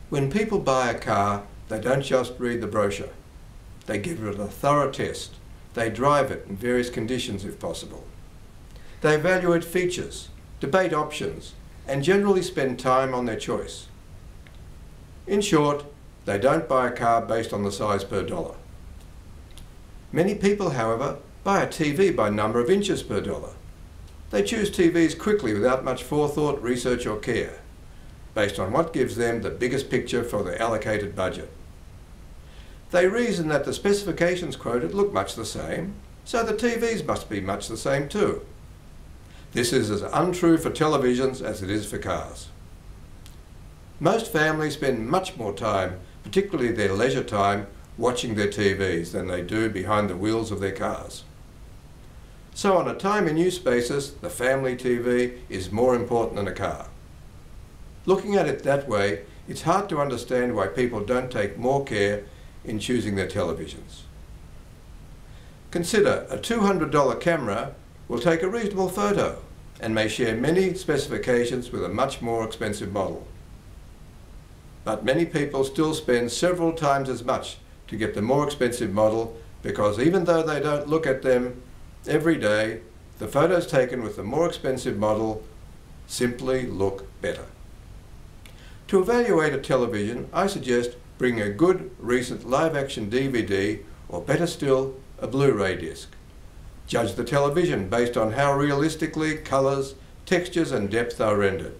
When people buy a car, they don't just read the brochure. They give it a thorough test. They drive it in various conditions if possible. They evaluate features, debate options, and generally spend time on their choice. In short, they don't buy a car based on the size per dollar. Many people, however, buy a TV by number of inches per dollar. They choose TVs quickly without much forethought, research or care, based on what gives them the biggest picture for their allocated budget. They reason that the specifications quoted look much the same, so the TVs must be much the same too. This is as untrue for televisions as it is for cars. Most families spend much more time, particularly their leisure time, watching their TVs than they do behind the wheels of their cars. So on a time and use basis, the family TV is more important than a car. Looking at it that way, it's hard to understand why people don't take more care in choosing their televisions. Consider a $200 camera will take a reasonable photo and may share many specifications with a much more expensive model. But many people still spend several times as much to get the more expensive model because even though they don't look at them every day, the photos taken with the more expensive model simply look better. To evaluate a television, I suggest bring a good recent live-action DVD or better still, a Blu-ray disc. Judge the television based on how realistically colours, textures and depth are rendered.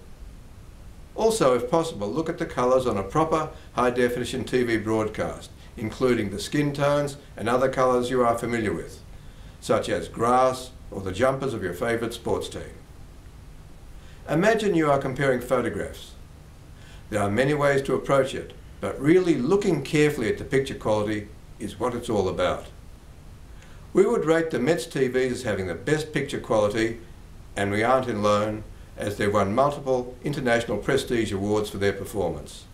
Also, if possible, look at the colours on a proper high-definition TV broadcast, including the skin tones and other colours you are familiar with, such as grass or the jumpers of your favourite sports team. Imagine you are comparing photographs. There are many ways to approach it, but really looking carefully at the picture quality is what it's all about. We would rate the Mets TVs as having the best picture quality, and we aren't alone, as they've won multiple international prestige awards for their performance.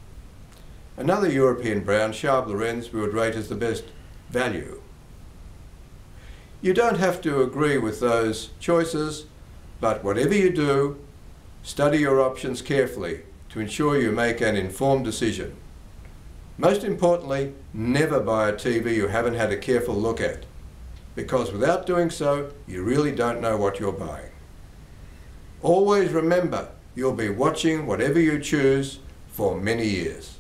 Another European brand, Schaub Lorenz, we would rate as the best value. You don't have to agree with those choices, but whatever you do, study your options carefully to ensure you make an informed decision. Most importantly, never buy a TV you haven't had a careful look at, because without doing so, you really don't know what you're buying. Always remember, you'll be watching whatever you choose for many years.